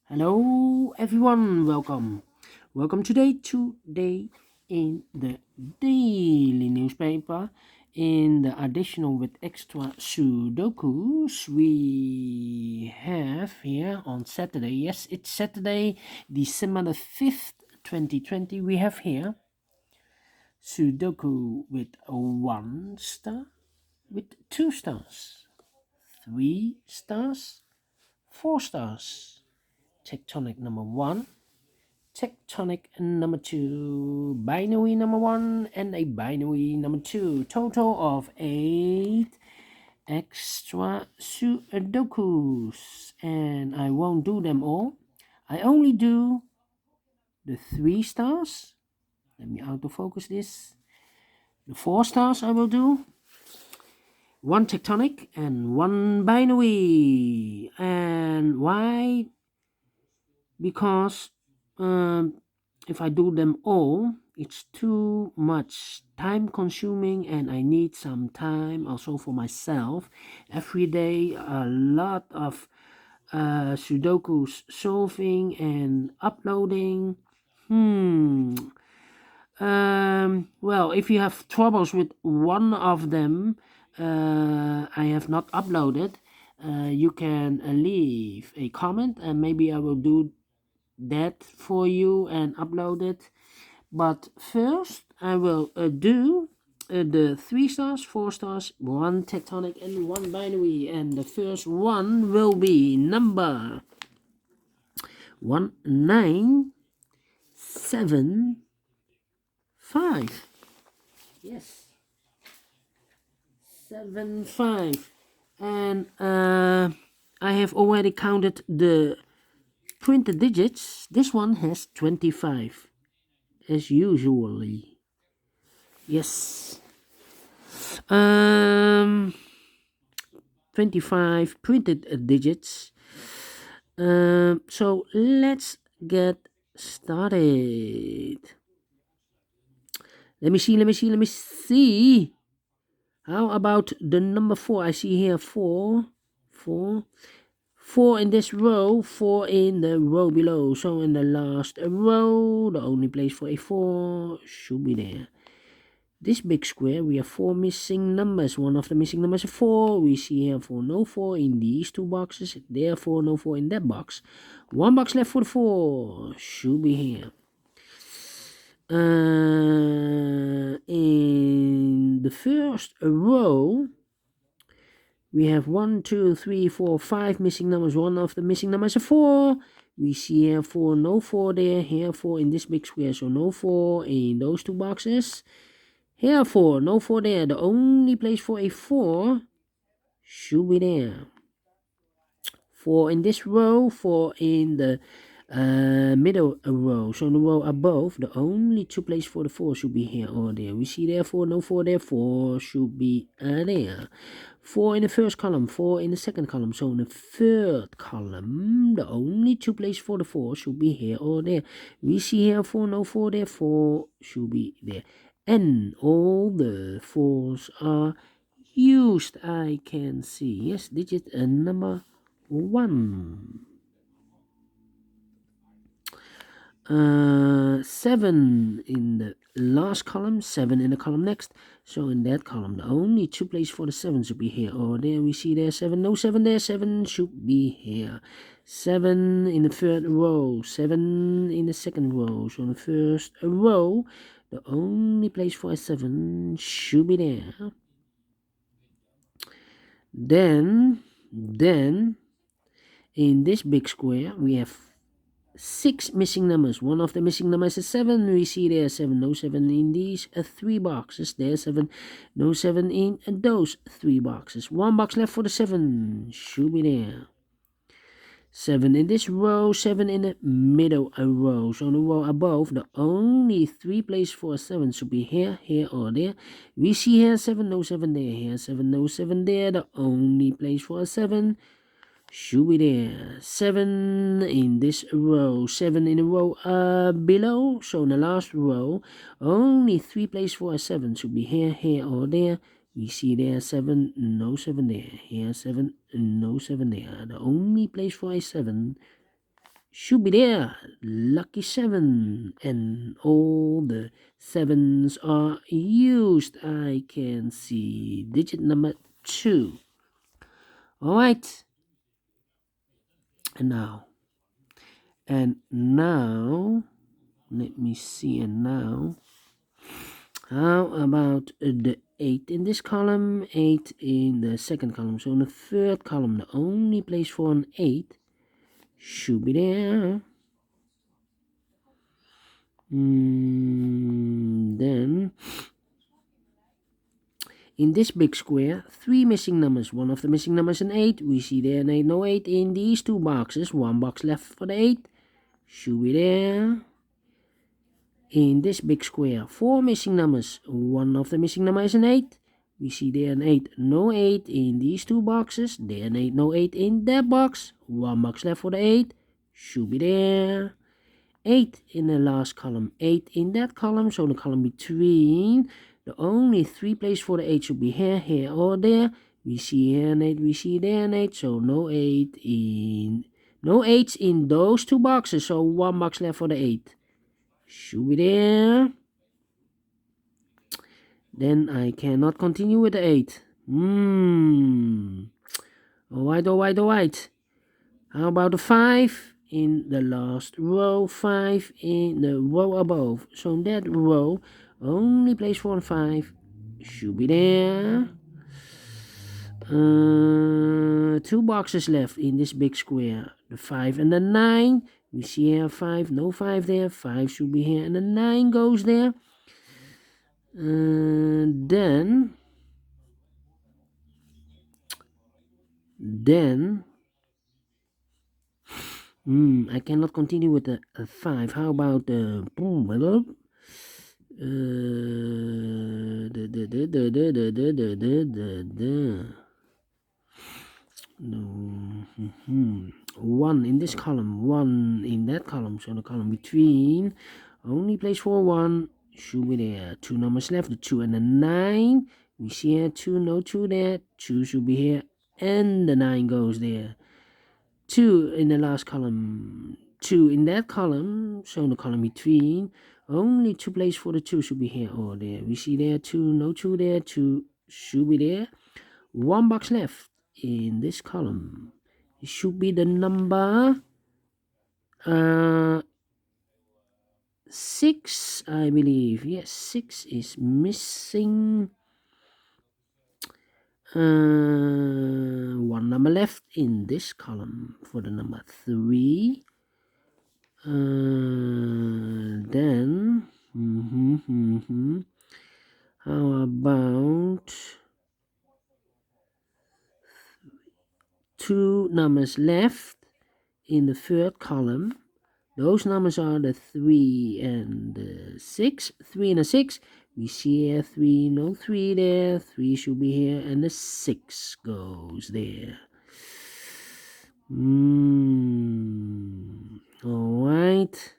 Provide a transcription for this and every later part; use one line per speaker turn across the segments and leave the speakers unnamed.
Hello everyone, welcome today in the daily newspaper. In the additional with extra Sudokus we have here on Saturday. Yes, it's Saturday, December the 5th, 2020. We have here Sudoku with 1 star, with 2 stars, 3 stars, 4 stars, tectonic number 1, tectonic number 2, binary number 1, and a binary number 2. Total of 8 extra Sudokus. And I won't do them all. I only do the 3 stars. Let me autofocus this. The 4 stars I will do. 1 tectonic and 1 binary. And why? Because if I do them all, it's too much time consuming and I need some time also for myself. Every day a lot of Sudokus solving and uploading. Well, if you have troubles with one of them I have not uploaded, you can leave a comment and maybe I will do that for you and upload it. But first I will do the 3 stars, 4 stars, 1 tectonic and 1 binary, and the first one will be number 1975. Yes, 75. And I have already counted the printed digits. This one has 25 as usually. Yes. 25 printed digits. So let's get started. Let me see. How about the number 4? I see here 4 in this row, 4 in the row below. So in the last row, the only place for a 4 should be there. This big square, we have 4 missing numbers. One of the missing numbers is 4. We see here 4, no 4 in these 2 boxes. Therefore, no 4 in that box. 1 box left for the 4. Should be here. In the first row, we have 1, 2, 3, 4, 5 missing numbers. One of the missing numbers is 4. We see here 4, no 4 there. Here 4 in this big square, so no 4 in those 2 boxes. Here 4, no 4 there. The only place for a 4 should be there. 4 in this row, 4 in the middle row. So in the row above, the only 2 places for the 4 should be here or there. We see there 4, no 4 there. 4 should be there. 4 in the first column, 4 in the second column. So in the third column, the only 2 places for the 4 should be here or there. We see here 4, no 4 there. 4 should be there. And all the 4s are used, I can see. Yes, digit number 1. 7 in the last column, 7 in the column next. So in that column, the only 2 places for the 7 should be here or there. We see there 7, no 7 there. 7 should be here. 7 in the third row, 7 in the second row. So in the first row, the only place for a 7 should be there. Then in this big square, we have 6 missing numbers. One of the missing numbers is 7. We see there 7, no 7 in these 3 boxes. There's 7, no 7 in those 3 boxes. 1 box left for the 7. Should be there. 7 in this row, 7 in the middle row. So in the row above, the only 3 places for a 7 should be here, here, or there. We see here 7, no 7 there. Here 7, no 7 there. The only place for a 7 should be there. 7 in this row, 7 in the row below. So in the last row, only 3 places for a 7 should be here, here, or there. We see there 7, no 7 there. Here 7, no 7 there. The only place for a 7 should be there. Lucky 7. And all the 7s are used. I can see digit number 2. Alright. And now, let me see. And now, how about the 8 in this column, 8 in the second column? So in the third column, the only place for an 8 should be there. Then, in this big square, 3 missing numbers. One of the missing numbers an 8. We see there an 8, no 8 in these 2 boxes. 1 box left for the 8. Should be there. In this big square, 4 missing numbers. One of the missing numbers is an 8. We see there an 8, no 8 in these 2 boxes. There an 8, no 8 in that box. 1 box left for the 8. Should be there. 8 in the last column. 8 in that column. So the column between. The only 3 places for the 8 should be here, here, or there. We see here an 8, we see there an 8. So no 8 in. No 8s in those 2 boxes. So 1 box left for the 8. Should be there. Then I cannot continue with the 8. Alright. How about the 5 in the last row? 5 in the row above. So in that row, only place for 5 should be there. 2 boxes left in this big square. The 5 and the 9. We see here 5, no 5 there. 5 should be here, and the 9 goes there. Then I cannot continue with the 5. How about the one in this column, 1 in that column. So the column between, only place for 1 should be there. 2 numbers left, the 2 and the 9. We see here 2, no 2 there. 2 should be here, and the 9 goes there. 2 in the last column, 2 in that column. So the column between, only 2 places for the 2 should be here or there. We see there 2, no 2 there. 2 should be there. 1 box left in this column. It should be the number 6, I believe. Yes, 6 is missing. 1 number left in this column for the number 3. Then how about 2 numbers left in the third column? Those numbers are the 3 and the 6. 3 and a 6. We see here 3, no 3 there. 3 should be here, and the 6 goes there. Alright.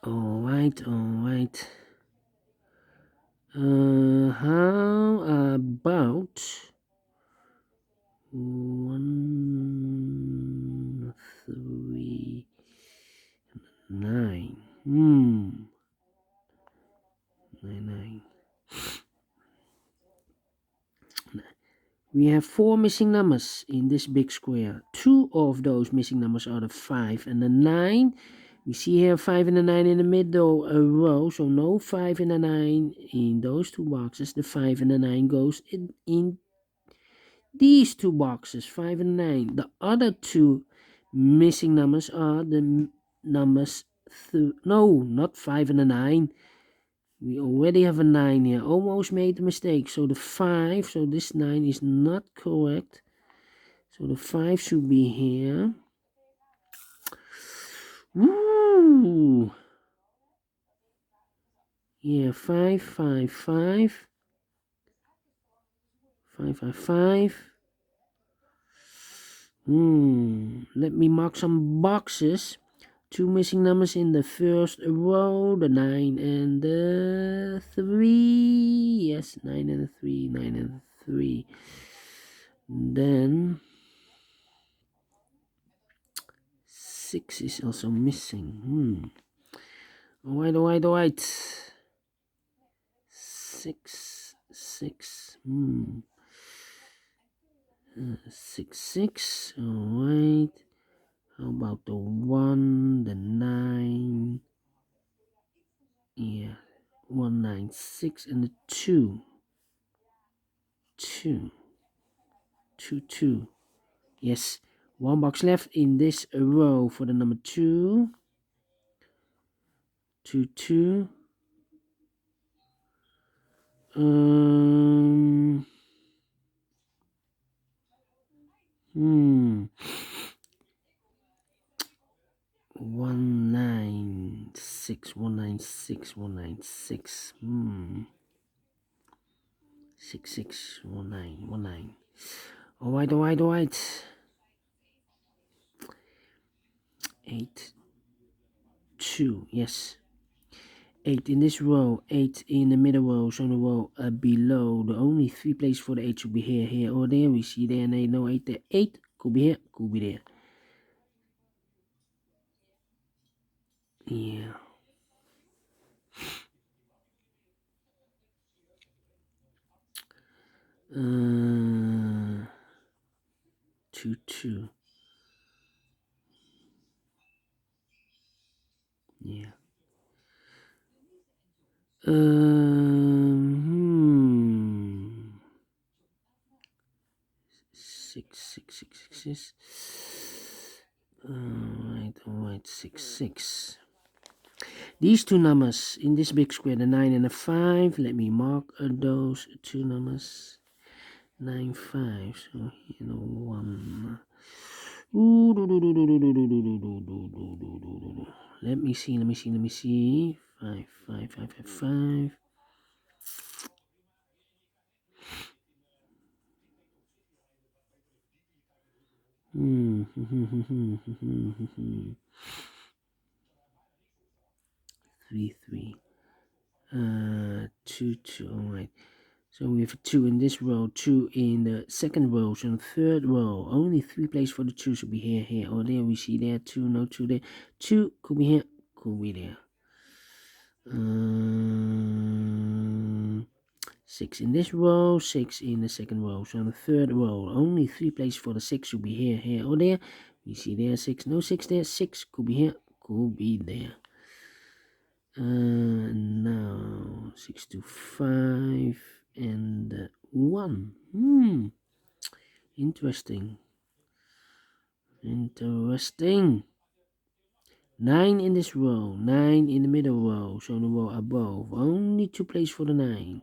How about 1, 3, 9? 9. We have 4 missing numbers in this big square. 2 of those missing numbers are the 5 and the 9. We see here 5 and the 9 in the middle row, so no 5 and the 9 in those 2 boxes. The 5 and the 9 goes in these 2 boxes, 5 and 9. The other 2 missing numbers are the numbers, no, not 5 and the 9. We already have a 9 here. Almost made a mistake. So the 5, so this 9 is not correct. So the 5 should be here. Woo! Yeah, 5, 5, 5. 5, 5, 5. Let me mark some boxes. 2 missing numbers in the first row, the 9 and the 3. Yes, 9 and the 3, 9 and 3. Then 6 is also missing. Alright. 6. 6. Alright. How about the 1, the 9? Yeah. 1, 9, 6, and the 2. 2. Yes. 1 box left in this row for the number 2. 2. 196. 6619. Alright. 8, 2. Yes. 8 in this row, 8 in the middle row, so on the row below. The only 3 places for the 8 should be here, or there. We see there, and no 8 there. 8 could be here, could be there. Yeah. Two. Yeah. Six. Alright. 6. These two numbers in this big square, the 9 and the 5. Let me mark those two numbers. 9, 5. So here, 1. Let me see. 5. Three. 2. Alright. So we have 2 in this row, 2 in the second row, so in the third row, only 3 places for the 2 should be here, or there. We see there, 2, no 2 there. 2 could be here, could be there. 6 in this row, 6 in the second row, so in the third row, only 3 places for the 6 should be here, or there. We see there, 6, no 6 there. 6 could be here, could be there. Now 6 to 5 and 1. Interesting. 9 in this row, 9 in the middle row, so in the row above, only 2 places for the 9.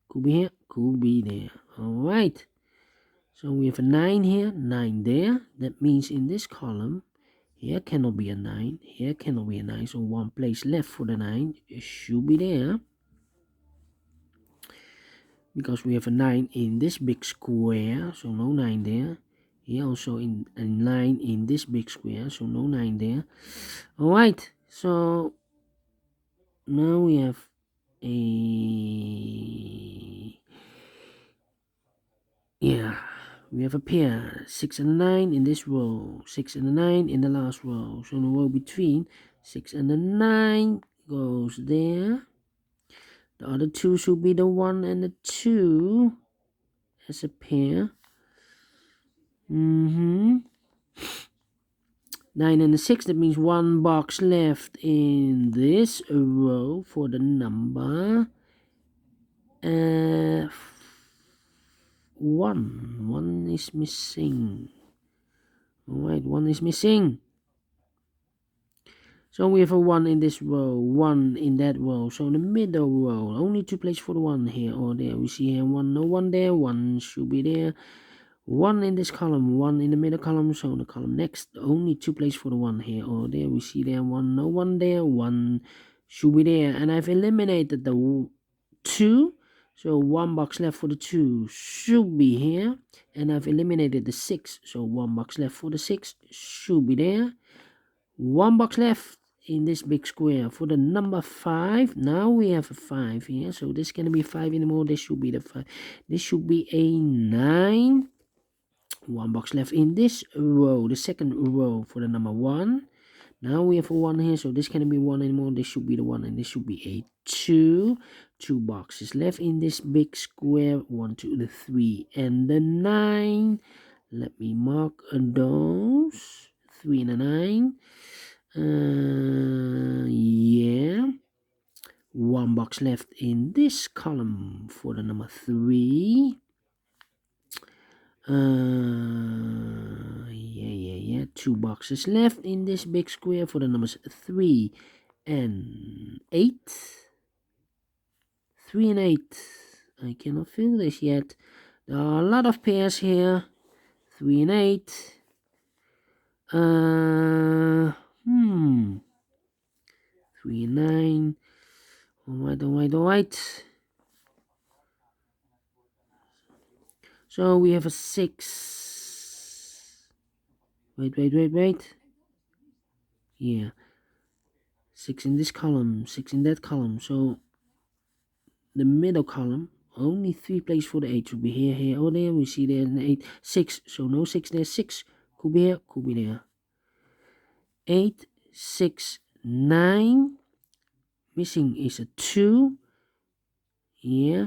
Could be here, could be there. Alright. So we have a 9 here, 9 there. That means in this column, here cannot be a 9, here cannot be a 9. So 1 place left for the 9. It should be there. Because we have a 9 in this big square, so no 9 there. Here also in a 9 in this big square, so no 9 there. Alright, so now we have we have a pair, 6 and 9 in this row, 6 and 9 in the last row. So in the row between 6 and 9 goes there. The other 2 should be the 1 and the 2 as a pair. 9 and the 6, that means 1 box left in this row for the number 1. 1 is missing. Alright, 1 is missing. So we have a 1 in this row, 1 in that row. So in the middle row, only 2 places for the 1 here or there. We see here 1, no 1 there, 1 should be there. 1 in this column, 1 in the middle column, so in the column next, only 2 places for the 1 here or there. We see there 1, no 1 there, 1 should be there. And I've eliminated the 2, so 1 box left for the 2 should be here. And I've eliminated the 6, so 1 box left for the 6 should be there. 1 box left in this big square for the number 5. Now we have a 5 here, so this can be 5 anymore. This should be the 5. This should be a 9. 1 box left in this row, the second row for the number 1. Now we have a 1 here, so this cannot be 1 anymore. This should be the 1, and this should be a 2. 2 boxes left in this big square. 1, 2, the 3, and the 9. Let me mark those. 3 and a 9. Yeah. 1 box left in this column for the number 3. Yeah. 2 boxes left in this big square for the numbers 3 and 8. 3 and 8. I cannot fill this yet. There are a lot of pairs here. 3 and 8. 3 and 9. Alright. So we have a 6. Wait. Yeah. 6 in this column, 6 in that column. So the middle column, only 3 places for the 8 should be here, or there. We see there an 8, 6. So no 6 there. 6 could be here, could be there. 8, 6, 9. Missing is a 2. Yeah.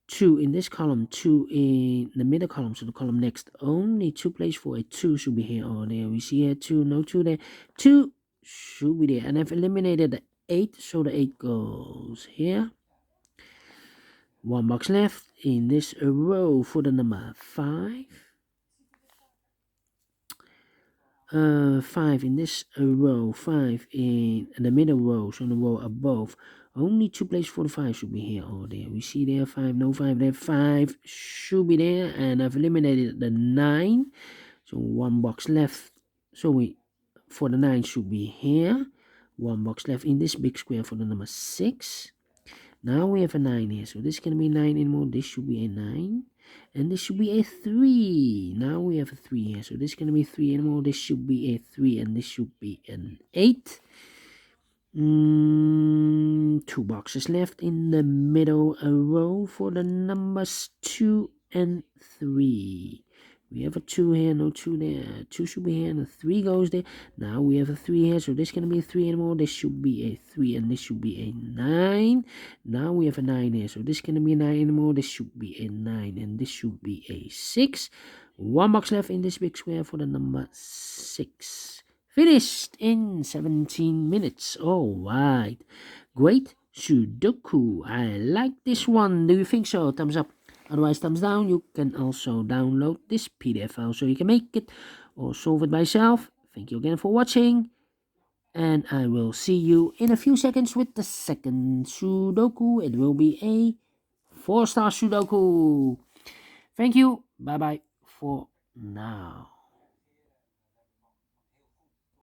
2 in this column, 2 in the middle column, so the column next. Only 2 places for a 2 should be here or there. We see here 2, no 2 there. 2 should be there. And I've eliminated the 8, so the 8 goes here. 1 box left in this row for the number 5. 5 in this row, 5 in the middle row, so the row above. Only 2 places for the 5 should be here or there. We see there 5, no 5 there. 5 should be there, and I've eliminated the 9. So 1 box left. So for the 9 should be here. 1 box left in this big square for the number 6. Now we have a 9 here, so this can be 9 anymore. This should be a 9, and this should be a 3. Now we have a 3 here, so this can be 3 anymore. This should be a 3, and this should be an 8. 2 boxes left in the middle row for the numbers 2 and 3. We have a 2 here, no 2 there. 2 should be here, and a 3 goes there. Now we have a 3 here, so this can be a 3 anymore. This should be a 3, and this should be a 9. Now we have a 9 here, so this can be a 9 anymore. This should be a 9, and this should be a 6. 1 box left in this big square for the number 6. Finished in 17 minutes. Alright. Great Sudoku. I like this one. Do you think so? Thumbs up. Otherwise, thumbs down. You can also download this PDF file so you can make it or solve it by yourself. Thank you again for watching. And I will see you in a few seconds with the second Sudoku. It will be a 4-star Sudoku. Thank you. Bye-bye for now.